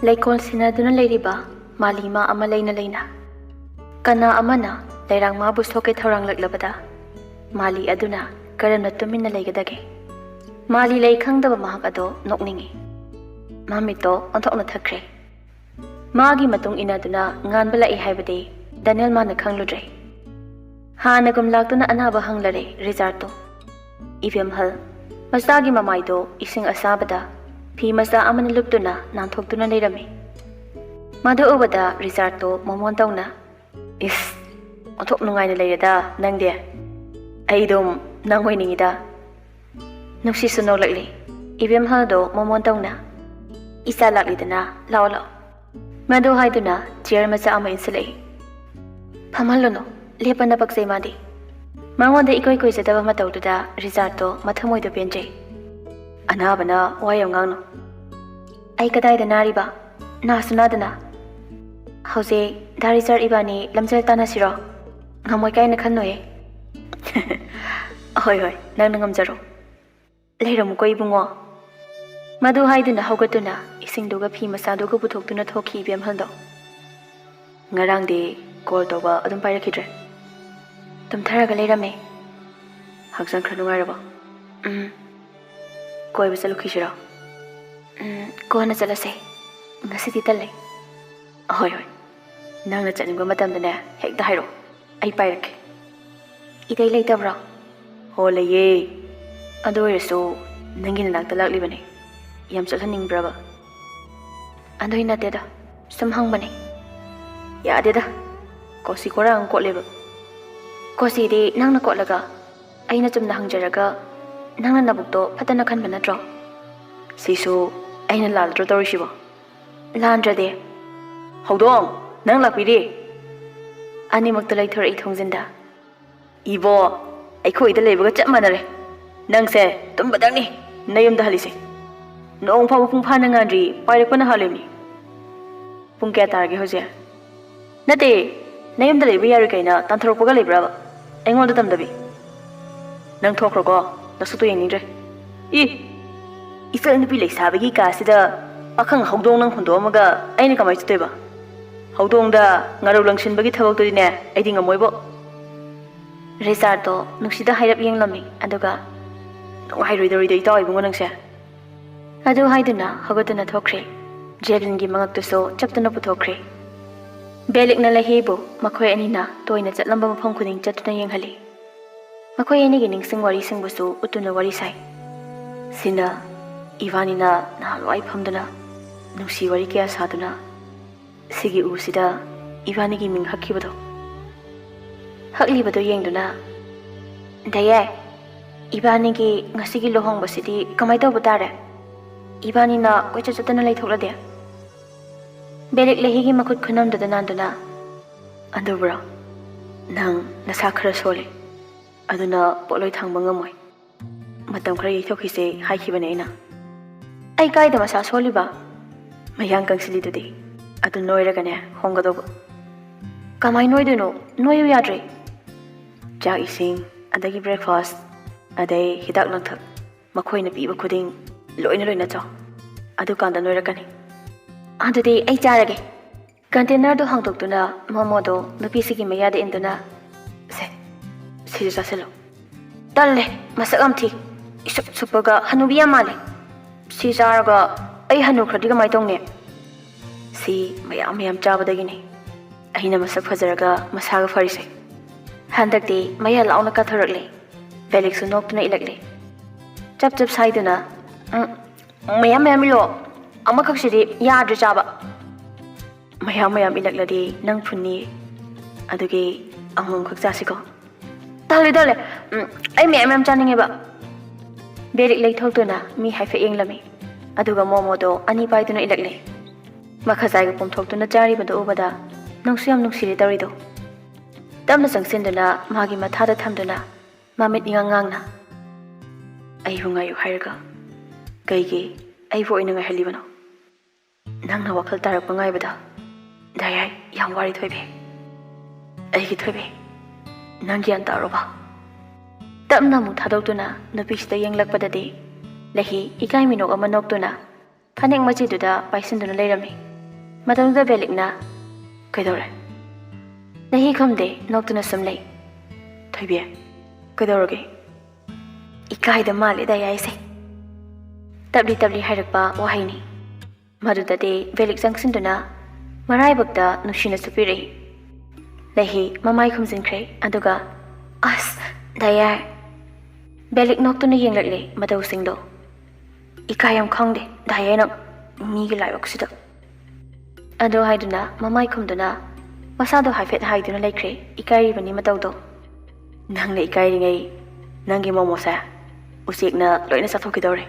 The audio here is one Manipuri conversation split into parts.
Laikol sinaduna leiriba malima ama leina leina kana amana leirang mabu soke thorang laklabada mali aduna karamna tuminna leigadage mali lei khangdaba mahak ado nokningi mamito onthokna thakre magi matung inaduna nganba lai haibade Daniel mana khangludre hanagum laktuna anaba hanglare resarto ivem hal masagi mamaido ising asabada Pi masa amana luptuna nanthokduna leirami madu ubada resarto momon tawna is onthok nungaina leirada nangde aidum nanghoiningida nuksi suno lakli ivem haldo momon tawna isa laklidana law law madu haiduna chair macha ama insilai phamallono lepana paksai madi mangonda ikoi koi jadaba matawduda resarto mathamoi do penjai Anabana wayam ngangno ai kadai da nariba na sunadana hause darisar ibani lamjal tana siro ngamoi kai na khannoye hoi hoi nang ngamjaro leiram koi bungo madu haiduna haugatuna isingduga phi masaduga puthokduna thoki bem haldo ngarang de call toba adum pairakidre tum tharaga leirame haksang khra nungairaba Koi bisa lukisira. Kau na jalase. Ngasi di talai. Hoi hoi. Nang na chaning matam dana hek dahiro. Ai pairak. Itai lay tabra. Ho laye. Ado reso nangi na nagtalak libane. Yam chalhaning braba. Ando ina teda. Samhang bane. Ya teda. Kosi kora ang kot leba. Kosi di nang na kot laga. Ai na chum na hangjaraga. Nangna nabukto patana khan banatro sisu aina ladro torishibo landra de hodong nang lapiri ani makta lai thor I thongjinda ibo ai khoi da leibaga chap manare nang se tum badang ni nayum da halise nong pha pung pha na ngandri pairak pana halemi pung kya targe hoje nate nayum da leiba yari kaina tanthorok paga leibra engol da tamdabi nang thokro ko Nasuto yang ningre. Ifel nupi lek sabagi kasida akang haudong nang hondo amaga aina kamai chuteba. Haudong da ngarau langshin bagi thabak to dine aidi ngamoi bo. Resarto nuksida hairap yeng lami aduga nong hairoi dori doi taw ibungo nangse. Adu haiduna hagatuna thokre. Javelin gi mangak to so chaptuna puthokre. Belik na lahibo makhoi anina toina chatlamba mafam khuding chatuna yenghali. Makoy ani gining sing wari sing busu utuna wari sai sina ivanina na loi phamdana nusi wari kya saduna sigi usida ivani gi ming hakkibado hakli bado yengduna daya ivani gi ngasi gi lohong basidi kamai taw batare ivani na koicha chatana lai thoklade belik lehi gi makut khunam dadana dana andubra nang nasa khara sole Aduna poloi thang bangamoi matam khara yithokise haikibane ina ai kai da masa soliba mayang kangsili dudi adu noiraga ne hongadoba kamai noiduno noyu yadre ja ising adagi breakfast adai hidak langthak makhoi na piba khuding loina chaw adu kanda noiragani adudi ai charage container do hangtoktuna momo do nupi sigi mayade induna Sisa selo. Talle, masak amthi. Isup supaga hanubiya male. Si jaraga ai hanu khradiga maitong ne. Si mayam chabadagini. Aina masak fajaraga masaga farise. Handakti maya launa ka thorakle. Felix noktuna ilakle. Chap saiduna. Mayam lo. Amakak sidi yadra chaba. Mayam ilakladi nang phunni. Adugi angong khak jasiko. Dale, ai mem chaninge ba. Berik lei thokduna mi haife englami. Aduga momo do ani paiduna ilakle. Makhazai ga pomthokduna chari bado ubada nungsiyam nuksiri tarido. Tamna sangsinduna magi mathada thamduna mamit ingangangna. Ai hungayu hairga. Kaigi ai vo ina ngai halibano. Nangna wakal tarak pangai bada. Dayai yang wari thoibe. Ai gi thoibe. Nangyan taroba. Tamna mu thadokduna nupista yenglakpadadi lahi ikai minok ama noktuna phanek machiduda paisinduna leirami Matangda Belikna Kaidore Nahi Kamde Noctuna Sumlay Thoibi Kaidoroge Ikai the Mali Dayase Tabli Harakpa Wahini Maduda de Belik Sangsinduna Marai Bakta Nushina Supiri Lahi Mamai comes in cray Aduga As Dayar Belik Noctuna Yingly Mado Singdo Ikayam Kongde Diana Migla Oxida Ado Haiduna Mamai Kumduna Masado Hifet Haiduna Lake Ikari Vanima Dodo Nanga Ikari Nangi Momosa Usigna Loina Satokidore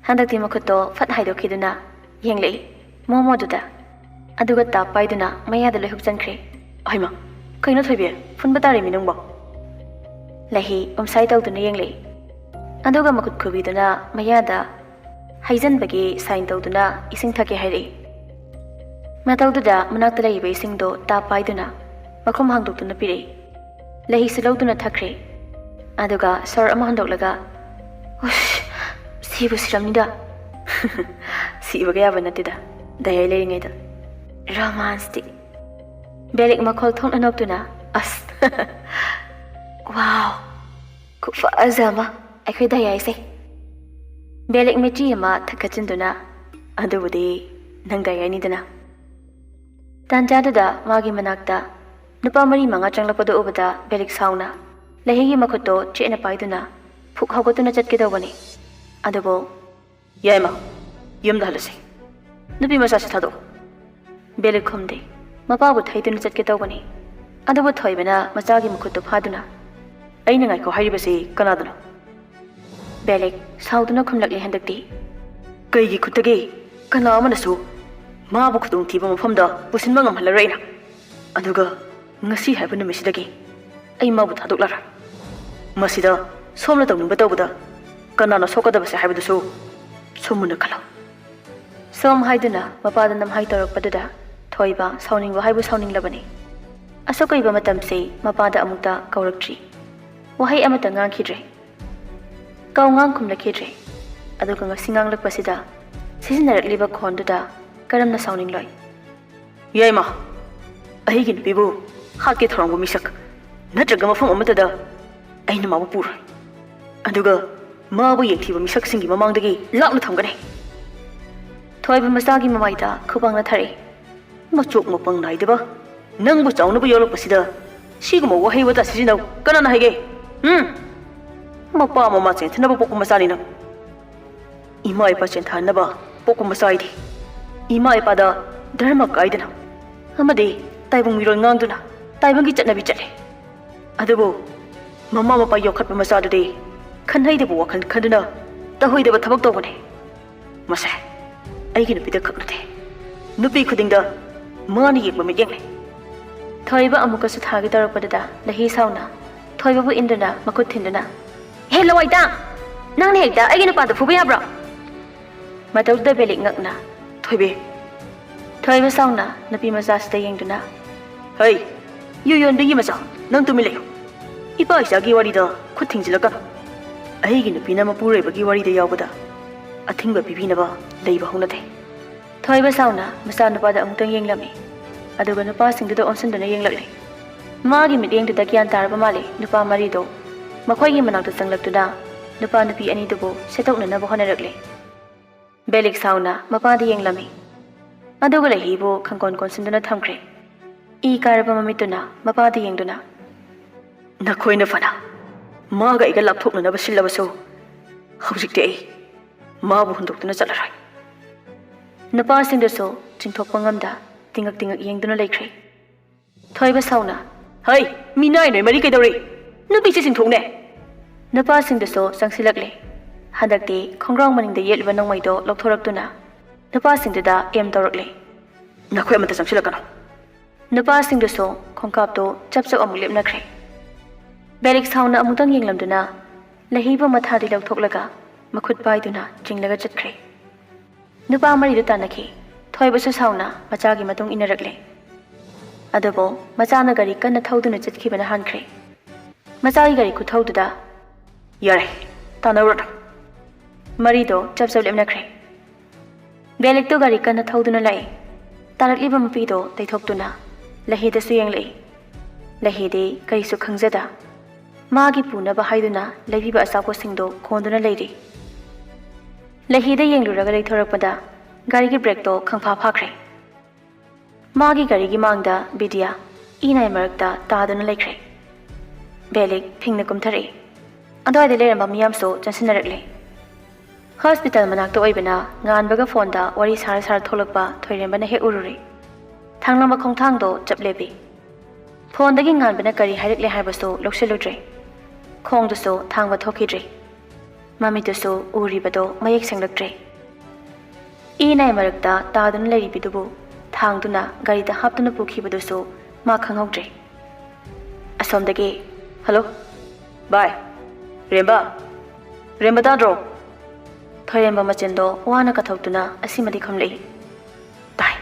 Handaki Makoto Fat Haido Kiduna Yingli Momo Duda Adugata Paiduna Maya the Lehubsan Cray Aima Kaino Thoibi Funbatari Minumbo Lahi Saito to Yingli Aduga Makut Kubiduna Mayada Haizen Bagi Sain Doduna Ising Taki Hari Matauda Manakta Basing do Ta Paiduna Makum Hangdukuna Piri Lahi Siloduna Takri Aduga Sor Amandolaga Ush Sibu Siramida Sibagavanatida Dialing it Romantic Belik Makol Tong Anoptuna As Wow Kufa Azama I could die, say. Belik Mejima Takatinduna, Adubudi, Nangayanidana. Tanjadada, Magi Manakta, Nupamari Manga Changlapado Ubada, Belik Sauna, Lahi Makoto, China Paiduna, Pukhogotuna Jatkidovani. Adubo, Yama, Yumdalasi. Nubi Masasado. Belik Kumde, Mapa would hide in Jatkidovani. Adubo Toibana, Mazagi Makoto Paduna. Ainako Haribasi, Kanadana. Belik, Sauduna Kumlaki Hendaki. Kaigi Kutagi, Kanamanasu, Mabukung Tiba Fumda, Pusinmangam Halarena. Aduga, Nasi happened to Missidaki. A Mabutaduklara. Masida, Somlatum Batobuda, Kanana Sokada was a habit so. Sumunakala. Some Haiduna, Mapadanam Haitor Padada, Thoiba, sounding Wahibu sounding Labani. Asoka Ibamatam say, Mapada Amuta, Kaurakchi. Wahai Amatangan Kidre. Kaungang Kumlakidre. Adukanga Singang Lapasida. Season at Liba Konduda, Karamna sounding loy. Yaima. A higin bibu. Hakit from Misak. Natragama from Amatada. Aina Mabur. Aduga. Mabu Yakiva Misak singing among the gay. Lakmatangane. Thoibi Masagi Mamaita, Kubanga Tari. Machuk Mopang Naidaba. Nang was down over Yolopasida. Sigmo Wahi with us, you know. Kanana Hage. Mapa Mamma sent never Pokumasalina. Imai Pachenta never Pokumasidi. Imai Pada, Dharma Gaidana. Hamadi, Taibung Miranganduna, Taibangit Navichale. Adabo, Mamma by your cut Masada day. Can I the walk and Kandana? The Hoy de Tabakdovane. Massa, I can be the cockney. Nupi Kudinga, money Mammy. Thoiba Amukas Hagitar Padada, the Hisauna. Thoibu Indana, Makutindana. Hello, Ida! Nang Hegda, I get about the Fubiabra. Matilda Belik Nagna, Thoibi. Thoiba Sauna, Napimasa staying duna. Hey, you and the Yimasa, none to me. Ipa is a giwarida, quitting Zilaga. I hate Pinama Pure, but Giwari de Yabada. A thing but Pipinaba, labor honate. Thoiba Sauna, Masanabada Umtang Lami. Adogana passing to the onsen the Yang Lally. Magi meeting to the Kian Tarabamali, Nupa Marido. Makoy Manaka Sanglaptuda, Nupa Napi any dubo, set out Nabo Honorably. Belik Sauna, Mapadi Yang Lami. Adogala Hibo, Kankon Consendana Tamcre. E Carabamamituna, Mapadi Yang Duna. Nakoina Fana. Maga Igalap took another syllable. How's it day? Mabu Hundukuna Salarai. Napasing the so, Tintopangamda, Tingak Yang Duna Lake. Thoiba Sauna. Hey, me nine, Marikadori. No pieces in Tone. Napasing the so, Sangsilagli. Hadak day, Kongrang the yet when on my door, Loktoraktuna. Napasing the da, Dorotly. Nakwamata Samsilakano. Napasing the so, Konkapto, Chapso Amulim Nakre. Belik Sauna Amutang Yinglamduna. Lahiba Matadi Loktoklaga, Makut Baiduna, Jinglaga Jetkre. Nupa Maridutanaki. Thoiba Sauna, Machagi Matung Inaragli. Adabo, Mazana Gari Kana Toduna Jetkibana Hankre. Mazai Gari could hold da. Yare, Tanarod. Marido, Chapso Lemnacre. Belik to Gari Kana Toduna Lay. ꯇꯥꯔꯛꯂꯤꯕ ꯃꯄꯤꯗꯣ ꯇꯩꯊꯣꯛꯇꯨꯅ ꯂꯩꯍꯤꯗꯁꯨ ꯌꯦꯡꯂꯛꯏ ꯂꯩꯍꯤꯗꯤ ꯀꯔꯤꯁꯨ ꯈꯪꯖꯗ ꯃꯥꯒꯤ ꯄꯨꯅꯕ ꯍꯥꯏꯗꯨꯅ ꯂꯩꯕꯤꯕ ꯑꯆꯥꯄꯣꯠꯁꯤꯡꯗꯣ ꯈꯣꯟꯗꯨꯅ ꯂꯩꯔꯤ ꯂꯩꯍꯤꯗ ꯌꯦꯡꯂꯨꯔꯒ ꯂꯩꯊꯣꯔꯛꯄꯗ ꯒꯥꯔꯤꯒꯤ ꯕ꯭ꯔꯦꯛꯇꯣ ꯈꯪꯐꯥ ꯐꯥꯈ꯭ꯔꯦ ꯃꯥꯒꯤ ꯒꯥꯔꯤꯒꯤ ꯃꯥꯡꯗ ꯕꯤꯗ꯭ꯌꯥ ꯏꯅꯥꯏ ꯃꯔꯛꯇ ꯇꯥꯗꯨꯅ ꯂꯩꯈ꯭ꯔꯦ ꯕꯦꯂꯤꯛ ꯐꯤꯡꯅ ꯀꯨꯝꯊꯔꯛꯏ ꯑꯗꯨꯋꯥꯏꯗ ꯂꯩꯔꯝꯕ ꯃꯤꯌꯥꯝꯁꯨ ꯆꯪꯁꯤꯟꯅꯔꯛꯂꯦ ꯍꯣꯁꯄꯤꯇꯥꯜ ꯃꯅꯥꯛꯇ ꯑꯣꯏꯕꯅ ꯉꯥꯟꯕꯒ ꯐꯣꯟꯗ ꯋꯥꯔꯤ ꯁꯥꯔ ꯊꯣꯛꯂꯛꯄ ꯊꯣꯏꯔꯦꯝꯕꯅ ꯍꯦꯛ ꯎꯔꯨꯔꯦ ꯊꯥꯡꯂꯝꯕ ꯈꯣꯡꯊꯥꯡꯗꯣ ꯆꯞ ꯂꯦꯞꯄꯤ ꯐꯣꯟꯗꯒꯤ ꯉꯥꯟꯕꯅ ꯀꯔꯤ ꯍꯥꯏꯔꯛꯂꯦ ꯍꯥꯏꯕꯁꯨ ꯂꯧꯁꯤꯜꯂꯨꯗ꯭ꯔꯦ ꯈꯣꯡꯗꯨꯁꯨ ꯊꯥꯡꯕ ꯊꯣꯛꯈꯤꯗ꯭ꯔꯦ ꯃꯃꯤꯠꯇꯨꯁꯨ ꯎꯔꯤꯕꯗꯣ ꯃꯌꯦꯛ ꯁꯦꯡꯂꯛꯇ꯭ꯔꯦ ꯏꯅꯥꯏ ꯃꯔꯛꯇ ꯇꯥꯗꯨꯅ ꯂꯩꯔꯤꯕꯤꯗꯨꯕꯨ ꯊꯥꯡꯗꯨꯅ ꯒꯥꯔꯤꯗ ꯍꯥꯞꯇꯨꯅ ꯄꯨꯈꯤꯕꯗꯨꯁꯨ ꯃꯥ ꯈꯪꯍꯧꯗ꯭ꯔꯦ ꯑꯁꯣꯝꯗꯒꯤ ꯍꯜꯂꯣ ꯕꯥꯏ ꯔꯦꯝꯕ ꯇꯥꯗ꯭ꯔꯣ ꯊꯣꯏꯔꯦꯝꯕ ꯃꯆꯤꯟꯗꯣ ꯋꯥꯅ ꯀꯊꯣꯛꯇꯨꯅ ꯑꯁꯤꯃꯗꯤ ꯈꯨꯝꯂꯛꯏ ꯇꯥꯏ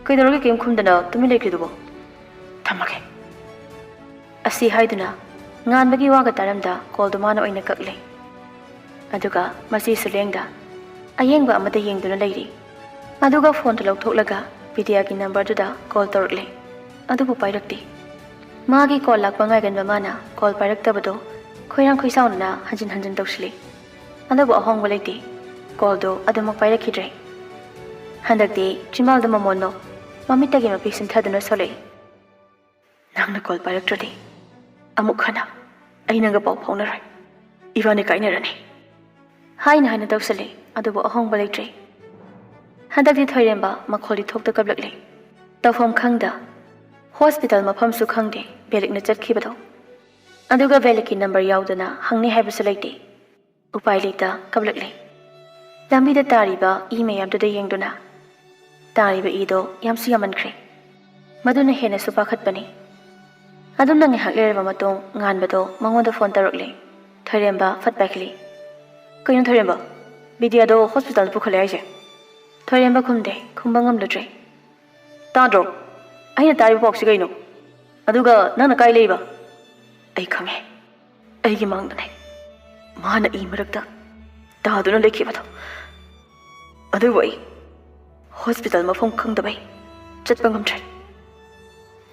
ꯀꯩꯗꯧꯔꯒꯦ ꯀꯩꯝ ꯈꯨꯝꯗꯅ ꯇꯨꯃꯤꯟ ꯂꯩꯈ꯭ꯔꯤꯗꯨꯕꯣ ꯊꯝꯃꯒꯦ ꯑꯁꯤ ꯍꯥꯏꯗꯨꯅ ꯉꯥꯟꯕꯒꯤ ꯋꯥꯒ ꯇꯥꯔꯝꯗ ꯀꯣꯜꯗꯨ ꯃꯥꯅ ꯑꯣꯏꯅ ꯀꯛꯂꯦ ꯑꯗꯨꯒ ꯃꯁꯤꯁꯨ ꯂꯦꯡꯗ ꯑꯌꯦꯡꯕ ꯑꯃꯗ ꯌꯦꯡꯗꯨꯅ ꯂꯩꯔꯤ ꯑꯗꯨꯒ ꯐꯣꯟꯗꯨ ꯂꯧꯊꯣꯛꯂꯒ ꯕꯤꯗ꯭ꯌꯥꯒꯤ ꯅꯝꯕꯔꯗꯨꯗ ꯀꯣꯜ ꯇꯧꯔꯛꯂꯦ ꯑꯗꯨꯕꯨ ꯄꯥꯏꯔꯛꯇꯦ ꯃꯥꯒꯤ ꯀꯣꯜ ꯂꯥꯛꯄ ꯉꯥꯏꯒꯟꯕ ꯃꯥꯅ ꯀꯣꯜ ꯄꯥꯏꯔꯛꯇꯕꯗꯣ ꯈꯣꯏꯔꯥꯡ ꯈꯣꯏꯁꯥꯎꯅꯅ ꯍꯟꯖꯤꯟ ꯍꯟꯖꯤꯟ ꯇꯧꯁꯤꯜꯂꯤ ꯑꯗꯨꯕꯨ ꯑꯍꯣꯡꯕ ꯂꯩꯇꯦ ꯀꯣꯜꯗꯣ ꯑꯗꯨꯃꯛ ꯄꯥꯏꯔꯛꯈꯤꯗ꯭ꯔꯦ ꯍꯟꯗꯛꯇꯤ ꯆꯤꯝꯕꯥꯜꯗ ꯃꯃꯣꯟꯗꯣ ꯃꯃꯤꯠꯇꯒꯤ ꯃꯄꯤ ꯁꯤꯟꯊꯗꯨꯅ ꯁꯣꯜꯂꯛꯏ ꯅꯪꯅ ꯀꯣꯜ ꯄꯥꯏꯔꯛꯇ꯭ꯔꯗꯤ ꯑꯃꯨꯛ ꯍꯟꯅ ꯑꯩ ꯅꯪꯒ ꯄꯥꯎ ꯐꯥꯎꯅꯔꯣꯏ ꯏꯕꯥꯅꯤ ꯀꯥꯏꯅꯔꯅꯤ ꯍꯥꯏꯅ ꯇꯧꯁꯤꯜꯂꯤ ꯑꯗꯨꯕꯨ ꯑꯍꯣꯡꯕ ꯂꯩꯇ꯭ꯔꯦ ꯍꯟꯗꯛꯇꯤ ꯊꯣꯏꯔꯦꯝꯕ ꯃꯈꯣꯜꯗꯤ ꯊꯣꯛꯇ ꯀꯞꯂꯛꯂꯤ ꯇꯧꯐꯝ ꯈꯪꯗ ꯍꯣꯁꯄꯤꯇꯥꯜ ꯃꯐꯝꯁꯨ ꯈꯪꯗꯦ ꯕꯦꯂꯤꯛꯅ ꯆꯠꯈꯤꯕꯗꯣ ꯑꯗꯨꯒ ꯕꯦꯂꯤꯛꯀꯤ ꯅꯝꯕꯔ ꯌꯥꯎꯗꯅ ꯍꯪꯅꯤ ꯍꯥꯏꯕꯁꯨ ꯂꯩꯇꯦ ꯎꯄꯥꯏ ꯂꯩꯇ ꯀꯞꯂꯛꯂꯤ ꯂꯝꯕꯤꯗ ꯇꯥꯔꯤꯕ ꯏ ꯃꯌꯥꯝꯗꯨꯗ ꯌꯦꯡꯗꯨꯅ ꯇꯥꯔꯤꯕ ꯏꯗꯣ ꯌꯥꯝꯁꯨ ꯌꯥꯝꯃꯟꯈ꯭ꯔꯦ ꯃꯗꯨꯅ ꯍꯦꯟꯅꯁꯨ ꯄꯥꯈꯠꯄꯅꯤ ꯑꯗꯨꯝꯅ ꯉꯥꯏꯍꯥꯛ ꯂꯩꯔꯕ ꯃꯇꯨꯡ ꯉꯥꯟꯕꯗꯣ ꯃꯉꯣꯟꯗ ꯐꯣꯟ ꯇꯧꯔꯛꯂꯦ ꯊꯣꯏꯔꯦꯝꯕ ꯐꯠ ꯄꯥꯏꯈꯠꯂꯤ ꯀꯩꯅꯣ ꯊꯣꯏꯔꯦꯝꯕ ꯕꯤꯗ꯭ꯌꯥꯗꯣ ꯍꯣꯁꯄꯤꯇꯥꯜꯗ ꯄꯨꯈꯠꯂꯦ ꯍꯥꯏꯁꯦ ꯊꯣꯏꯔꯦꯝꯕ ꯈꯨꯝꯕ ꯉꯝꯂꯨꯗ꯭ꯔꯦ ꯇꯥꯗ꯭ꯔꯣ ꯑꯩꯅ ꯇꯥꯔꯤꯕ ꯄꯥꯎꯁꯤ ꯀꯩꯅꯣ ꯑꯗꯨꯒ ꯅꯪꯅ ꯀꯥꯏ ꯂꯩꯕ ꯑꯩ ꯈꯪꯉꯦ ꯑꯩꯒꯤ ꯃꯥꯡꯗꯅꯦ ꯃꯥꯅ ꯏ ꯃꯔꯛꯇ ꯇꯥꯗꯨꯅ ꯂꯩꯈꯤꯕꯗꯣ ꯑꯗꯨꯕꯨ ꯑꯩ ꯍꯣꯁꯄꯤꯇꯥꯜ ꯃꯐꯝ ꯈꯪꯗꯕꯩ ꯆꯠꯄ ꯉꯝꯗ꯭ꯔꯦ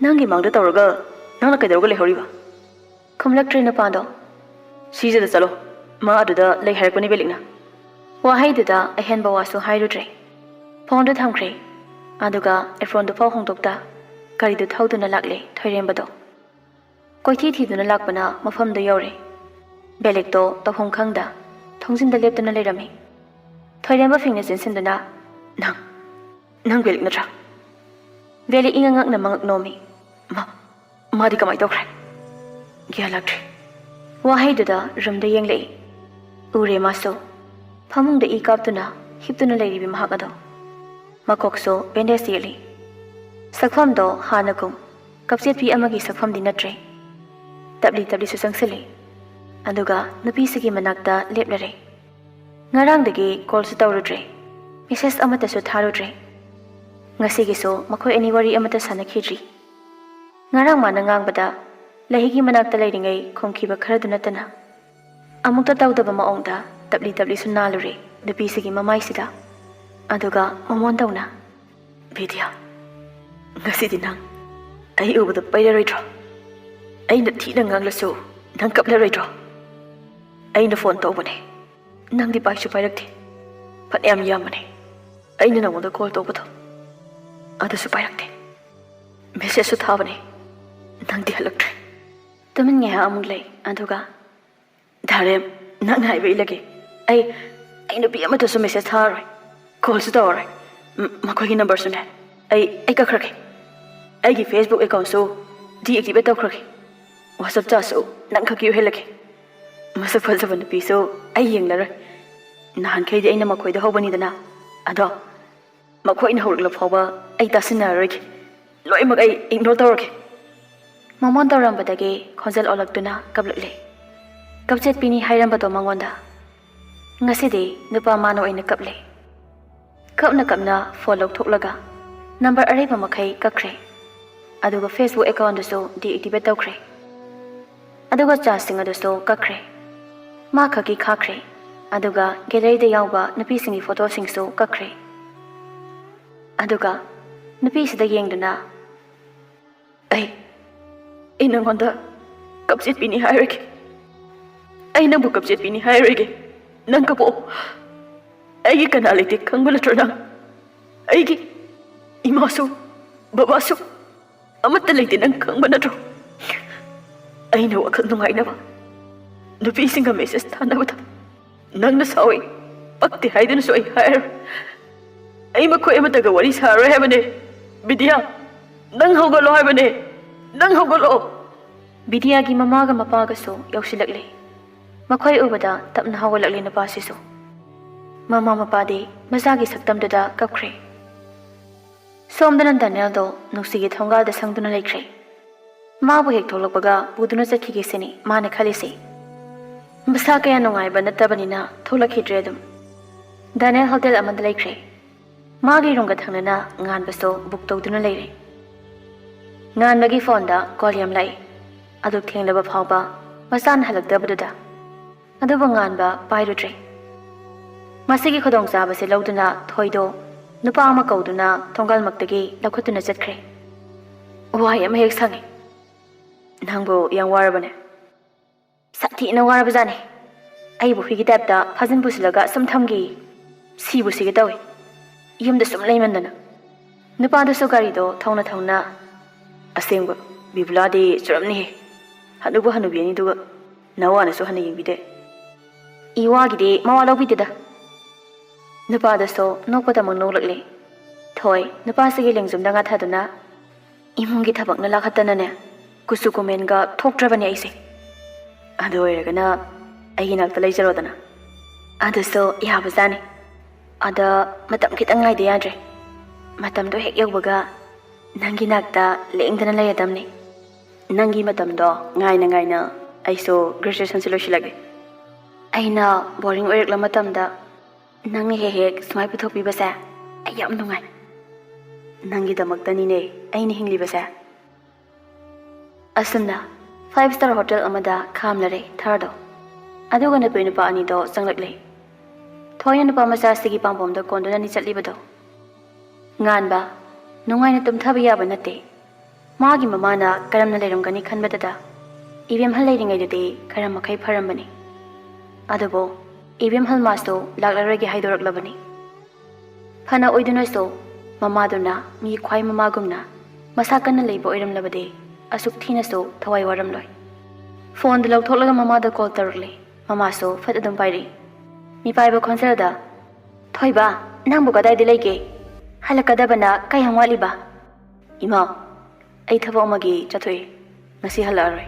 ꯅꯪꯒꯤ ꯃꯥꯡꯗ ꯇꯧꯔꯒ ꯅꯪꯅ ꯀꯩꯗꯧꯔꯒ ꯂꯩꯍꯧꯔꯤꯕ ꯈꯨꯝꯂꯛꯇ꯭ꯔꯦ ꯅꯨꯄꯥꯗꯣ ꯁꯤꯖꯗ ꯆꯠꯂꯣ ꯃꯥ ꯑꯗꯨꯗ ꯂꯩ ꯍꯥꯏꯔꯛꯄꯅꯤ ꯕꯦꯂꯤꯛꯅ ꯋꯥꯍꯩꯗꯨꯗ ꯑꯍꯦꯟꯕ ꯋꯥꯁꯨ ꯍꯥꯏꯔꯨꯗ꯭ꯔꯦ ꯐꯣꯟꯗꯨ ꯊꯝꯈ꯭ꯔꯦ ꯑꯗꯨꯒ ꯑꯦꯐ꯭ꯔꯣꯟꯗꯨ ꯐꯥꯎ ꯍꯣꯡꯗꯣꯛꯇ ꯒꯥꯔꯤꯗꯨ ꯊꯧꯗꯨꯅ ꯂꯥꯛꯂꯦ ꯊꯣꯏꯔꯦꯝꯕꯗꯣ ꯀꯣꯏꯊꯤ ꯊꯤꯗꯨꯅ ꯂꯥꯛꯄꯅ ꯃꯐꯝꯗꯨ ꯌꯧꯔꯦ ꯕꯦꯂꯤꯛꯇꯣ ꯇꯧꯐꯝ ꯈꯪꯗ ꯊꯣꯡꯖꯤꯟꯗ ꯂꯦꯞꯇꯨꯅ ꯂꯩꯔꯝꯃꯤ ꯊꯣꯏꯔꯦꯝꯕ ꯐꯤꯡꯅ ꯆꯦꯟꯁꯤꯟꯗꯨꯅ ꯅꯪ ꯕꯦꯂꯤꯛ ꯅꯠꯇ꯭ꯔꯥ ꯕꯦꯂꯤꯛ ꯏꯉꯛꯅ ꯃꯉꯛ ꯅꯣꯝꯃꯤ ꯃꯥꯗꯤ ꯀꯃꯥꯏ ꯇꯧꯈ꯭ꯔꯦ ꯒ꯭ꯌꯥꯟ ꯂꯥꯛꯇ꯭ꯔꯦ ꯋꯥꯍꯩꯗꯨꯗ ꯔꯨꯝꯗ ꯌꯦꯡꯂꯛꯏ ꯎꯔꯦ ꯃꯥꯁꯨ ꯐꯃꯨꯡꯗ ꯏ ꯀꯥꯞꯇꯨꯅ ꯍꯤꯞꯇꯨꯅ ꯂꯩꯔꯤꯕꯤ ꯃꯍꯥꯛ ꯑꯗꯣ ꯃꯀꯣꯛꯁꯨ ꯕꯦꯟꯗꯦꯖ ꯌꯦꯠꯂꯤ ꯁꯛꯐꯝꯗꯣ ꯍꯥꯟꯅꯒꯨꯝ ꯀꯞꯆꯦꯠꯄꯤ ꯑꯃꯒꯤ ꯁꯛꯐꯝꯗꯤ ꯅꯠꯇ꯭ꯔꯦ ꯇꯞꯂꯤꯁꯨ ꯆꯪꯁꯤꯜꯂꯤ ꯑꯗꯨꯒ ꯅꯨꯄꯤꯁꯤꯒꯤ ꯃꯅꯥꯛꯇ ꯂꯦꯞꯂꯔꯦ ꯉꯔꯥꯡꯗꯒꯤ ꯀꯣꯜꯁꯨ ꯇꯧꯔꯨꯗ꯭ꯔꯦ ꯃꯦꯁꯦꯖ ꯑꯃꯠꯇꯁꯨ ꯊꯥꯔꯨꯗ꯭ꯔꯦ ꯉꯁꯤꯒꯤꯁꯨ ꯃꯈꯣꯏ ꯑꯅꯤ ꯋꯥꯔꯤ ꯑꯃꯠꯇ ꯁꯥꯟꯅꯈꯤꯗ꯭ꯔꯤ ꯉꯔꯥꯡ ꯃꯥꯅ ꯉꯥꯡꯕꯗ ꯂꯩꯍꯤꯒꯤ ꯃꯅꯥꯛꯇ ꯂꯩꯔꯤꯉꯩ ꯈꯨꯝꯈꯤꯕ ꯈꯔꯗꯨ ꯅꯠꯇꯅ ꯑꯃꯨꯛꯇ ꯇꯧꯗꯕ ꯃꯑꯣꯡꯗ ꯇꯞꯂꯤꯁꯨ ꯅꯥꯜꯂꯨꯔꯦ ꯅꯨꯄꯤꯁꯤꯒꯤ ꯃꯃꯥꯏꯁꯤꯗ ꯑꯗꯨꯒ ꯃꯃꯣꯟ ꯇꯧꯅ ꯕꯤꯗ꯭ꯌꯥ ꯉꯁꯤꯗꯤ ꯅꯪ ꯑꯩ ꯎꯕꯗ ꯄꯩꯔꯔꯣꯏꯗ꯭ꯔꯣ ꯑꯩꯅ ꯊꯤꯅ ꯉꯥꯡꯂꯁꯨ ꯅꯪ ꯀꯞꯂꯔꯣꯏꯗ꯭ꯔꯣ ꯑꯩꯅ ꯐꯣꯟ ꯇꯧꯕꯅꯦ ꯅꯪꯗꯤ ꯄꯥꯏꯁꯨ ꯄꯥꯏꯔꯛꯇꯦ ꯐꯅꯌꯥꯝ ꯌꯥꯝꯕꯅꯦ ꯑꯩꯅ ꯅꯪꯉꯣꯟꯗ ꯀꯣꯜ ꯇꯧꯕꯗꯣ ꯑꯗꯨꯁꯨ ꯄꯥꯏꯔꯛꯇꯦ ꯃꯦꯁꯦꯖꯁꯨ ꯊꯥꯕꯅꯦ ꯅꯪꯗꯤ ꯍꯜꯂꯛꯇ꯭ꯔꯦ ꯇꯨꯃꯤꯟ ꯉꯥꯏꯍꯥꯛ ꯑꯃꯨꯛ ꯂꯩ ꯑꯗꯨꯒ ꯙꯥꯔꯦꯝ ꯅꯪꯅ ꯍꯥꯏꯕ ꯏꯜꯂꯒꯦ ꯑꯩ ꯅꯨꯄꯤ ꯑꯃꯠꯇꯁꯨ ꯃꯦꯁꯦꯖ ꯊꯥꯔꯔꯣꯏ ꯀꯣꯜꯁꯨ ꯇꯧꯔꯔꯣꯏ ꯃꯈꯣꯏꯒꯤ ꯅꯝꯕꯔꯁꯨꯅꯦ ꯑꯩ ꯀꯛꯈ꯭ꯔꯒꯦ ꯑꯩꯒꯤ ꯐꯦꯁꯕꯨꯛ ꯑꯦꯀꯥꯎꯟꯁꯨ ꯗꯤꯑꯦꯛꯇꯤꯚꯦꯠ ꯇꯧꯈ꯭ꯔꯒꯦ ꯋꯥꯆꯞ ꯆꯥꯠꯁꯨ ꯅꯪ ꯈꯛꯀꯤ ꯑꯣꯏꯍꯜꯂꯒꯦ ꯃꯁꯛ ꯐꯖꯕ ꯅꯨꯄꯤꯁꯨ ꯑꯩ ꯌꯦꯡꯂꯔꯣꯏ ꯅꯍꯥꯟꯈꯩꯗꯤ ꯑꯩꯅ ꯃꯈꯣꯏꯗ ꯍꯧꯕꯅꯤꯗꯅ ꯑꯗꯣ ꯃꯈꯣꯏꯅ ꯍꯧꯔꯛꯂ ꯐꯥꯎꯕ ꯑꯩ ꯇꯥꯁꯤꯟꯅꯔꯔꯣꯏꯒꯦ ꯂꯣꯏꯅꯃꯛ ꯑꯩ ꯏꯒꯅꯣꯔ ꯇꯧꯔꯒꯦ ꯃꯃꯣꯟ ꯇꯧꯔꯝꯕꯗꯒꯤ ꯈꯣꯟꯖꯦꯜ ꯑꯣꯜꯂꯛꯇꯨꯅ ꯀꯞꯂꯛꯂꯦ ꯀꯞꯆꯦꯠꯄꯤꯅꯤ ꯍꯥꯏꯔꯝꯕꯗꯣ ꯃꯉꯣꯟꯗ ꯉꯁꯤꯗꯤ ꯅꯨꯄꯥ ꯃꯥꯅ ꯑꯣꯏꯅ ꯀꯞꯂꯦ ꯀꯞꯅ ꯐꯣꯟ ꯂꯧꯊꯣꯛꯂꯒ ꯅꯝꯕꯔ ꯑꯔꯩꯕ ꯃꯈꯩ ꯀꯛꯈ꯭ꯔꯦ ꯑꯗꯨꯒ ꯐꯦꯁꯕꯨꯛ ꯑꯦꯀꯥꯎꯟꯗꯨꯁꯨ ꯗꯤꯑꯦꯛꯇꯤꯚꯦꯠ ꯇꯧꯈ꯭ꯔꯦ ꯑꯗꯨꯒ ꯆꯥꯔꯖꯁꯤꯡ ꯑꯗꯨꯁꯨ ꯀꯛꯈ꯭ꯔꯦ ꯃꯥ ꯈꯛꯀꯤ ꯈꯥꯛꯈ꯭ꯔꯦ ꯑꯗꯨꯒ ꯒꯦꯂꯔꯤꯗ ꯌꯥꯎꯕ ꯅꯨꯄꯤꯁꯤꯡꯒꯤ ꯐꯣꯇꯣꯁꯤꯡꯁꯨ ꯀꯛꯈ꯭ꯔꯦ ꯑꯗꯨꯒ ꯅꯨꯄꯤꯁꯤꯗ ꯌꯦꯡꯗꯨꯅ ꯑꯩ ꯅꯪꯉꯣꯟꯗ ꯀꯞꯆꯦꯠꯄꯤꯅꯤ ꯍꯥꯏꯔꯒꯦ ꯑꯩ ꯅꯪꯕꯨ ꯀꯞꯆꯦꯠꯄꯤꯅꯤ ꯍꯥꯏꯔꯒꯦ ꯅꯪ ꯀꯞꯄꯛꯑꯣ ꯑꯩꯒꯤ ꯀꯅꯥ ꯂꯩꯇꯦ ꯈꯪꯕ ꯅꯠꯇ꯭ꯔꯣ ꯅꯪ ꯑꯩꯒꯤ ꯏꯃꯥꯁꯨ ꯕꯕꯥꯁꯨ ꯑꯃꯠꯇ ꯂꯩꯇꯦ ꯅꯪ ꯈꯪꯕ ꯅꯠꯇ꯭ꯔꯣ ꯑꯩꯅ ꯋꯥꯈꯜ ꯅꯨꯡꯉꯥꯏꯅꯕ ꯅꯨꯄꯤꯁꯤꯡꯒ ꯃꯦꯁꯦꯖ ꯊꯥꯅꯕꯗ ꯅꯪꯅ ꯁꯥꯎꯏ ꯄꯛꯇꯦ ꯍꯥꯏꯗꯨꯅꯁꯨ ꯑꯩ ꯍꯥꯏꯔꯣꯏ ꯑꯩ ꯃꯈꯣꯏ ꯑꯃꯠꯇꯒ ꯋꯥꯔꯤ ꯁꯥꯔꯣꯏ ꯍꯥꯏꯕꯅꯦ ꯕꯤꯗ꯭ꯌꯥ ꯅꯪ ꯍꯧꯒꯠꯂꯣ ꯍꯥꯏꯕꯅꯦ ꯅꯪ ꯍꯧꯒꯠꯂꯣ ꯕꯤꯗ꯭ꯌꯥꯒꯤ ꯃꯃꯥꯒ ꯃꯄꯥꯒꯁꯨ ꯌꯧꯁꯤꯜꯂꯛꯂꯤ ꯃꯈꯣꯏ ꯎꯕꯗ ꯇꯞꯅ ꯍꯧꯒꯠꯂꯛꯂꯤ ꯅꯨꯄꯥꯁꯤꯁꯨ ꯃꯃꯥ ꯃꯄꯥꯗꯤ ꯃꯆꯥꯒꯤ ꯁꯛꯇꯝꯗꯨꯗ ꯀꯞꯈ꯭ꯔꯦ ꯁꯣꯝꯗꯅ ꯗꯥꯅꯤꯌꯦꯜꯗꯣ ꯅꯨꯡꯁꯤꯒꯤ ꯊꯣꯡꯒꯥꯜꯗ ꯁꯪꯗꯨꯅ ꯂꯩꯈ꯭ꯔꯦ ꯃꯥꯕꯨ ꯍꯦꯛ ꯊꯣꯛꯂꯛꯄꯒ ꯄꯨꯗꯨꯅ ꯆꯠꯈꯤꯒꯦꯁꯤꯅꯤ ꯃꯥꯅ ꯈꯜꯂꯤꯁꯤ ꯃꯁꯥ ꯀꯌꯥ ꯅꯨꯡꯉꯥꯏꯕ ꯅꯠꯇꯕꯅꯤꯅ ꯊꯣꯛꯂꯛꯈꯤꯗ꯭ꯔꯦ ꯑꯗꯨꯝ ꯗꯥꯅꯤꯌꯦꯜ ꯍꯣꯇꯦꯜ ꯑꯃꯗ ꯂꯩꯈ꯭ꯔꯦ ꯃꯥꯒꯤ ꯔꯨꯝꯒ ꯊꯪꯅꯅ ꯉꯥꯟꯕꯁꯨ ꯕꯨꯛ ꯇꯧꯗꯨꯅ ꯂꯩꯔꯦ ꯉꯥꯟꯕꯒꯤ ꯐꯣꯟꯗ ꯀꯣꯜ ꯌꯥꯝ ꯂꯥꯛꯏ ꯑꯗꯨ ꯊꯦꯡꯂꯕ ꯐꯥꯎꯕ ꯃꯆꯥꯅ ꯍꯜꯂꯛꯇꯕꯗꯨꯗ ꯑꯗꯨꯕꯨ ꯉꯥꯟꯕ ꯄꯥꯏꯔꯨꯗ꯭ꯔꯦ ꯃꯁꯤꯒꯤ ꯈꯨꯗꯣꯡꯆꯥꯕꯁꯤ ꯂꯧꯗꯨꯅ ꯊꯣꯏꯗꯣ ꯅꯨꯄꯥ ꯑꯃ ꯀꯧꯗꯨꯅ ꯊꯣꯡꯒꯥꯜꯃꯛꯇꯒꯤ ꯂꯧꯈꯠꯇꯨꯅ ꯆꯠꯈ꯭ꯔꯦ ꯋꯥꯍꯩ ꯑꯃ ꯍꯦꯛ ꯁꯪꯉꯤ ꯅꯪꯕꯨ ꯌꯥꯝ ꯋꯥꯔꯕꯅꯦ ꯁꯥꯊꯤꯅ ꯋꯥꯔꯕꯖꯥꯠꯅꯤ ꯑꯩꯕꯨ ꯍꯨꯏꯒꯤ ꯇꯥꯏꯞꯇ ꯐꯥꯖꯤꯟ ꯄꯨꯁꯤꯜꯂꯒ ꯁꯨꯝ ꯊꯝꯒꯤ ꯁꯤꯕꯨ ꯁꯤꯒꯦ ꯇꯧꯏ ꯌꯨꯝꯗ ꯁꯨꯝ ꯂꯩꯃꯟꯗꯅ ꯅꯨꯄꯥꯗꯨꯁꯨ ꯒꯥꯔꯤꯗꯣ ꯊꯧꯅ ꯊꯧꯅ ꯑꯁꯦꯡꯕ ꯕꯤꯕꯨꯂꯥꯗꯤ ꯆꯨꯔꯝꯅꯤꯍꯦ ꯍꯅꯨꯕ ꯍꯅꯨꯕꯤ ꯑꯅꯤꯗꯨꯒ ꯅꯋꯥꯅꯁꯨ ꯍꯟꯅ ꯌꯦꯡꯕꯤꯗꯦ ꯏꯋꯥꯒꯤꯗꯤ ꯃꯋꯥ ꯂꯧꯕꯤꯗꯦꯗ ꯅꯨꯄꯥꯗꯨꯁꯨ ꯅꯣꯛꯄꯗ ꯑꯃꯨꯛ ꯅꯣꯛꯂꯛꯂꯤ ꯊꯣꯏ ꯅꯨꯄꯥꯁꯤꯒꯤ ꯂꯦꯡꯖꯨꯝꯗ ꯉꯥꯊꯗꯨꯅ ꯏꯃꯨꯡꯒꯤ ꯊꯕꯛꯅ ꯂꯥꯛꯈꯠꯇꯅꯅꯦ ꯀꯨꯆꯨ ꯀꯨꯃꯦꯟꯒ ꯊꯣꯛꯇ꯭ꯔꯕꯅꯦ ꯑꯩꯁꯦ ꯑꯗꯨ ꯑꯣꯏꯔꯒꯅ ꯑꯩꯒꯤ ꯅꯥꯛꯇ ꯂꯩꯖꯔꯣꯗꯅ ꯑꯗꯨꯁꯨ ꯌꯥꯕꯖꯥꯠꯅꯤ ꯑꯗ ꯃꯇꯝ ꯈꯤꯇꯪ ꯉꯥꯏꯗ ꯌꯥꯗ꯭ꯔꯦ ꯃꯇꯝꯗꯣ ꯍꯦꯛ ꯌꯧꯕꯒ ꯅꯪꯒꯤ ꯅꯥꯛꯇ ꯂꯦꯡꯗꯅ ꯂꯩꯔꯗꯝꯅꯤ ꯅꯪꯒꯤ ꯃꯇꯝꯗꯣ ꯉꯥꯏꯅ ꯉꯥꯏꯅ ꯑꯩꯁꯨ ꯒ꯭ꯔꯦꯖꯨꯑꯦꯁꯟꯁꯤ ꯂꯣꯏꯁꯤꯜꯂꯒꯦ ꯑꯩꯅ ꯕꯣꯔꯤꯡ ꯑꯣꯏꯔꯛꯂ ꯃꯇꯝꯗ ꯅꯪꯅ ꯍꯦꯛ ꯍꯦꯛ ꯁꯨꯃꯥꯏ ꯄꯨꯊꯣꯛꯄꯤꯕꯁꯦ ꯑꯩ ꯌꯥꯝ ꯅꯨꯡꯉꯥꯏ ꯅꯪꯒꯤꯗꯃꯛꯇꯅꯤꯅꯦ ꯑꯩꯅ ꯍꯤꯡꯂꯤꯕꯁꯦ ꯑꯁꯨꯝꯅ 5-star ꯍꯣꯇꯦꯜ ꯑꯃꯗ ꯈꯥꯝꯂꯔꯦ ꯊꯥꯔꯗꯣ ꯑꯗꯨꯒ ꯅꯨꯄꯤ ꯅꯨꯄꯥ ꯑꯅꯤꯗꯣ ꯆꯪꯂꯛꯂꯦ ꯊꯣꯏꯅ ꯅꯨꯄꯥ ꯃꯆꯥꯁꯤꯒꯤ ꯄꯥꯝꯕꯣꯝꯗ ꯀꯣꯟꯗꯨꯅꯅꯤ ꯆꯠꯂꯤꯕꯗꯣ ꯉꯥꯟꯕ ꯅꯨꯡꯉꯥꯏꯅ ꯇꯨꯝꯊꯕ ꯌꯥꯕ ꯅꯠꯇꯦ ꯃꯥꯒꯤ ꯃꯃꯥꯅ ꯀꯔꯝꯅ ꯂꯩꯔꯝꯒꯅꯤ ꯈꯟꯕꯗꯗ ꯏꯕꯦꯝꯍꯜ ꯂꯩꯔꯤꯉꯩꯗꯗꯤ ꯈꯔ ꯃꯈꯩ ꯐꯔꯝꯕꯅꯤ ꯑꯗꯨꯕꯨ ꯏꯕꯦꯝꯍꯜ ꯃꯥꯁꯨ ꯂꯥꯛꯂꯔꯣꯏꯒꯦ ꯍꯥꯏꯗꯣꯔꯛꯂꯕꯅꯤ ꯐꯅ ꯑꯣꯏꯗꯨꯅꯁꯨ ꯃꯃꯥꯗꯨꯅ ꯃꯤ ꯈ꯭ꯋꯥꯏ ꯃꯃꯥꯒꯨꯝꯅ ꯃꯁꯥ ꯀꯟꯅ ꯂꯩꯕ ꯑꯣꯏꯔꯝꯂꯕꯗꯤ ꯑꯁꯨꯛ ꯊꯤꯅꯁꯨ ꯊꯋꯥꯏ ꯋꯥꯔꯝꯂꯣꯏ ꯐꯣꯟꯗ ꯂꯧꯊꯣꯛꯂꯒ ꯃꯃꯥꯗ ꯀꯣꯜ ꯇꯧꯔꯛꯂꯤ ꯃꯃꯥꯁꯨ ꯐꯠ ꯑꯗꯨꯝ ꯄꯥꯏꯔꯤ ꯃꯤꯄꯥꯏꯕ ꯈꯣꯟꯖꯦꯜꯗ ꯊꯣꯏꯕ ꯅꯪꯕꯨ ꯀꯗꯥꯏꯗ ꯂꯩꯒꯦ ꯍꯜꯂꯛꯀꯗꯕꯅ ꯀꯌꯥꯝ ꯋꯥꯠꯂꯤꯕ ꯏꯃꯥ ꯑꯩ ꯊꯕꯛ ꯑꯃꯒꯤ ꯆꯠꯊꯣꯛꯏ ꯉꯁꯤ ꯍꯜꯂꯛꯑꯔꯣꯏ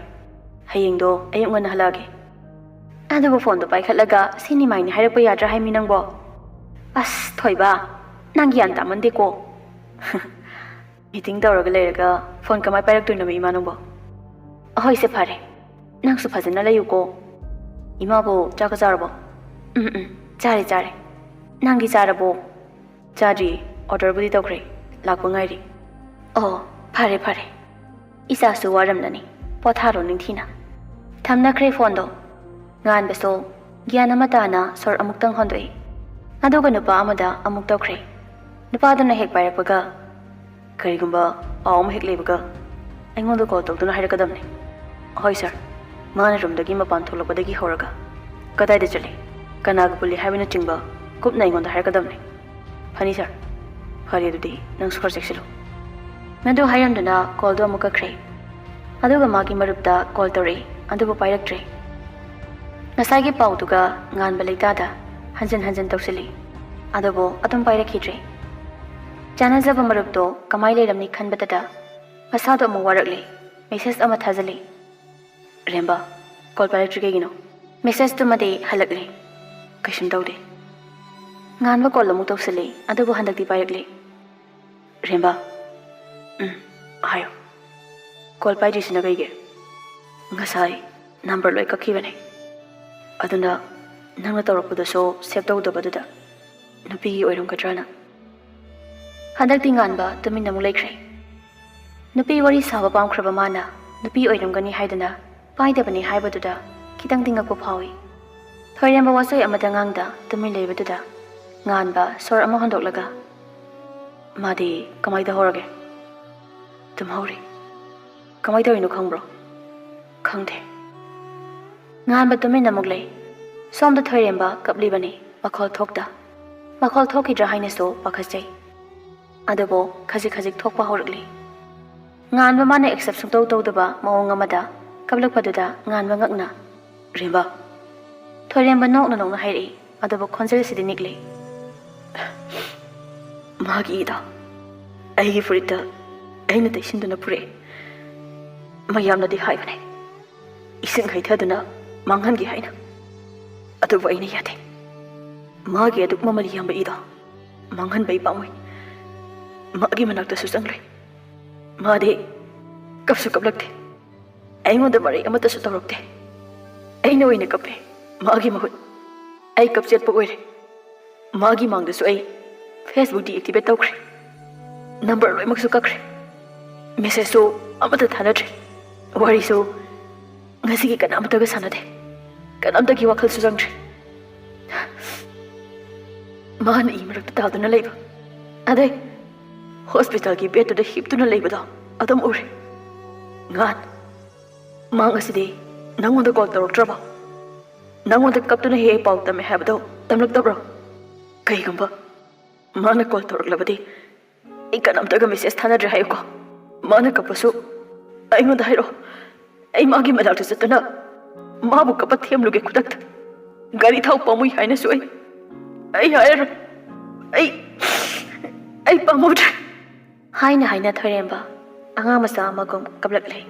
ꯍꯌꯦꯡꯗꯣ ꯑꯌꯨꯛ ꯉꯟꯅ ꯍꯜꯂꯛꯑꯒꯦ ꯑꯗꯨꯕꯨ ꯐꯣꯟꯗꯣ ꯄꯥꯏꯈꯠꯂꯒ ꯁꯤꯅꯤꯃꯥꯏꯅꯤ ꯍꯥꯏꯔꯛꯄ ꯌꯥꯗ꯭ꯔꯥ ꯍꯥꯏꯃꯤ ꯅꯪꯕꯣ ꯑꯁ ꯊꯣꯏꯕ ꯅꯪ ꯒ꯭ꯌꯥꯟ ꯇꯥꯃꯟꯗꯦꯀꯣ ꯃꯤꯇꯤꯡ ꯇꯧꯔꯒ ꯂꯩꯔꯒ ꯐꯣꯟ ꯀꯃꯥꯏ ꯄꯥꯏꯔꯛꯇꯣꯏꯅꯣ ꯏꯃꯥ ꯅꯪꯕꯣ ꯑꯍꯣꯏꯁꯦ ꯐꯔꯦ ꯅꯪꯁꯨ ꯐꯖꯅ ꯂꯩꯌꯨꯀꯣ ꯏꯃꯥꯕꯨ ꯆꯥꯛꯀ ꯆꯥꯔꯕꯣ ꯆꯥꯔꯦ ꯅꯪꯒꯤ ꯆꯥꯔꯕꯣ ꯆꯥꯗ꯭ꯔꯤ ꯑꯣꯔꯗꯔꯕꯨꯗꯤ ꯇꯧꯈ꯭ꯔꯦ ꯂꯥꯛꯄ ꯉꯥꯏꯔꯤ ꯑꯣ ꯐꯔꯦ ꯏꯆꯥꯁꯨ ꯋꯥꯔꯝꯂꯅꯤ ꯄꯣꯊꯥꯔꯣ ꯅꯤꯡꯊꯤꯅ ꯊꯝꯅꯈ꯭ꯔꯦ ꯐꯣꯟꯗꯣ ꯉꯥꯟꯕꯁꯨ ꯒ꯭ꯌꯥꯟ ꯑꯃ ꯇꯥꯅ ꯁꯣꯔ ꯑꯃꯨꯛꯇꯪ ꯍꯣꯟꯗꯣꯛꯏ ꯑꯗꯨꯒ ꯅꯨꯄꯥ ꯑꯃꯗ ꯑꯃꯨꯛ ꯇꯧꯈ꯭ꯔꯦ ꯅꯨꯄꯥꯗꯨꯅ ꯍꯦꯛ ꯄꯥꯏꯔꯛꯄꯒ ꯀꯔꯤꯒꯨꯝꯕ ꯄꯥꯎ ꯑꯃ ꯍꯦꯛ ꯂꯩꯕꯒ ꯑꯩꯉꯣꯟꯗ ꯀꯣꯜ ꯇꯧꯗꯨꯅ ꯍꯥꯏꯔꯛꯀꯗꯕꯅꯤ ꯍꯣꯏ ꯁꯥꯔ ꯃꯥꯅ ꯔꯨꯝꯗꯒꯤ ꯃꯄꯥꯟ ꯊꯣꯛꯂꯛꯄꯗꯒꯤ ꯍꯧꯔꯒ ꯀꯗꯥꯏꯗ ꯆꯠꯂꯤ ꯀꯅꯥꯒ ꯄꯨꯜꯂꯤ ꯍꯥꯏꯕꯅꯆꯤꯡꯕ ꯀꯨꯞꯅ ꯑꯩꯉꯣꯟꯗ ꯍꯥꯏꯔꯛꯀꯗꯕꯅꯤ ꯐꯅꯤ ꯁꯥꯔ ꯐꯔꯦ ꯑꯗꯨꯗꯤ ꯅꯪꯁꯨ ꯈꯔ ꯆꯦꯛꯁꯤꯜꯂꯨ ꯃꯗꯨ ꯍꯥꯏꯔꯝꯗꯨꯅ ꯀꯣꯜꯗꯣ ꯑꯃꯨꯛ ꯀꯛꯈ꯭ꯔꯦ ꯑꯗꯨꯒ ꯃꯥꯒꯤ ꯃꯔꯨꯞꯇ ꯀꯣꯜ ꯇꯧꯔꯛꯏ ꯑꯗꯨꯕꯨ ꯄꯥꯏꯔꯛꯇ꯭ꯔꯦ ꯉꯁꯥꯏꯒꯤ ꯄꯥꯎꯗꯨꯒ ꯉꯥꯟꯕ ꯂꯩꯇꯥꯗ ꯍꯟꯖꯤꯟ ꯇꯧꯁꯤꯜꯂꯤ ꯑꯗꯨꯕꯨ ꯑꯗꯨꯝ ꯄꯥꯏꯔꯛꯈꯤꯗ꯭ꯔꯦ ꯆꯥꯟꯅꯖꯕ ꯃꯔꯨꯞꯇꯣ ꯀꯃꯥꯏ ꯂꯩꯔꯝꯅꯤ ꯈꯟꯕꯗꯇ ꯃꯁꯥꯗꯣ ꯑꯃꯨꯛ ꯋꯥꯔꯛꯂꯤ ꯃꯦꯁꯦꯖ ꯑꯃ ꯊꯥꯖꯤꯜꯂꯤ ꯔꯦꯝꯕ ꯀꯣꯜ ꯄꯥꯏꯔꯛꯇ꯭ꯔꯤ ꯀꯩꯒꯤꯅꯣ ꯃꯦꯁꯦꯖꯇꯨꯃꯗꯤ ꯍꯜꯂꯛꯂꯤ ꯀꯩꯁꯨꯝ ꯇꯧꯗꯦ ꯉꯥꯟꯕ ꯀꯣꯜ ꯑꯃꯨꯛ ꯇꯧꯁꯤꯜꯂꯤ ꯑꯗꯨꯕꯨ ꯍꯟꯗꯛꯇꯤ ꯄꯥꯏꯔꯛꯂꯤ ꯔꯦꯝꯕ ꯍꯥꯏꯌꯣ ꯀꯣꯜ ꯄꯥꯏꯗ꯭ꯔꯤꯁꯤꯅ ꯀꯩꯒꯤ ꯉꯁꯥꯏ ꯅꯝꯕꯔ ꯂꯣꯏ ꯀꯛꯈꯤꯕꯅꯦ ꯑꯗꯨꯅ ꯅꯪꯅ ꯇꯧꯔꯛꯄꯗꯁꯨ ꯁꯦꯞ ꯇꯧꯗꯕꯗꯨꯗ ꯅꯨꯄꯤꯒꯤ ꯑꯣꯏꯔꯝꯒꯗ꯭ꯔꯥꯅ ꯍꯟꯗꯛꯇꯤ ꯉꯥꯟꯕ ꯇꯨꯃꯤꯟꯅ ꯑꯃꯨꯛ ꯂꯩꯈ꯭ꯔꯦ ꯅꯨꯄꯤ ꯋꯥꯔꯤ ꯁꯥꯕ ꯄꯥꯝꯈ꯭ꯔꯕ ꯃꯥꯅ ꯅꯨꯄꯤ ꯑꯣꯏꯔꯝꯒꯅꯤ ꯍꯥꯏꯗꯨꯅ ꯄꯥꯏꯗꯕꯅꯤ ꯍꯥꯏꯕꯗꯨꯗ ꯈꯤꯇꯪꯗꯤ ꯉꯛꯄ ꯐꯥꯎꯏ ꯊꯣꯏꯔꯦꯝꯕ ꯋꯥꯆꯣꯏ ꯑꯃꯇ ꯉꯥꯡꯗ ꯇꯨꯃꯤꯟ ꯂꯩꯕꯗꯨꯗ ꯉꯥꯟꯕ ꯁꯣꯔ ꯑꯃ ꯍꯣꯟꯗꯣꯛꯂꯒ Madi kamai da horage. Tum hori. Kamai da ino khangbro. Khangde. Ngan ba tumin namuk lei. Som da thoiremba kapli bani makhol thokda. Makhol thoki dra haine so pakhasjai. Adabo khaji khajik thokpa horagli. Ngan ba mane accept sung tau da ba maong amada kablak paduda ngan ba ngakna. Remba. Thoiremba nok na nok na hairi. Adabo khonjel sidi nikli. Magi da. Aigi furita. Aina taisinduna pure. Mayamna di haibane. Ising haithaduna manghan gi haina. Adubo aina yate. Magi aduk mamali yamba ida. Manghan bai pamoi. Magi manakta su changlai. Madi kapsu kaplakte. Aingonda mari amata su tawrakte. Aina oina kape. Magi mahut. Ai kapchet pa oire. Magi mangda su ai Facebook deactivate tawkre. Number loi maksu kakre. Message so amata thanadre. Wari so ngasi ki kana amata ga sanade. Kana amta ki wakhal su jangre. Man imarak ta duna leiba. Adai hospital ki bed to the hip tuna leiba da. Adam ure. Ngan. Mang aside nangonda call tawroktraba. Nangonda kaptuna he pau tame habdo tamlak tabro. Kai gamba. Mana call tawroklabadi. Ikan amta ga message thanadre hayko. Mana kapasu. Aingonda hairo. Ai magi manakta satana. Mabu kapat thiamluge kudak. Gari thau pamui haina su ai. Ai hair. Ai pamut. Haina haina thoiremba. Anga masa magom kablak lei.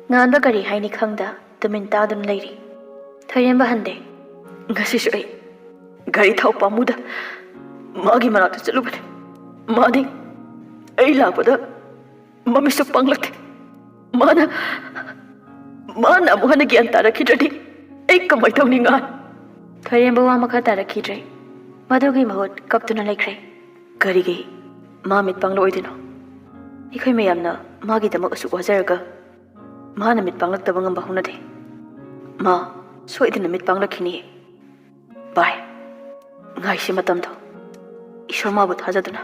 Nganba gari haini khangda tumin ta dun leiri. Thoiremba hande. Ngasi su ai. Gari thau pamuda. Magi manakta chalubane. Madi ai lakpada mamisu panglakte. Mana amuhana gyan tarakhidradi ai kamai tawni nga. Thoiremba wa makha tarakhidre. Madugi mahut kaptuna laikre. Karigi mamit panglo oidino. Ikhoi mayamna magi damak asu wajaraga. Mana mit panglak tabangam bahunade. Ma soidina mit panglakhini. Bye. Ngai si matam tho. Ishwar ma bu thajaduna.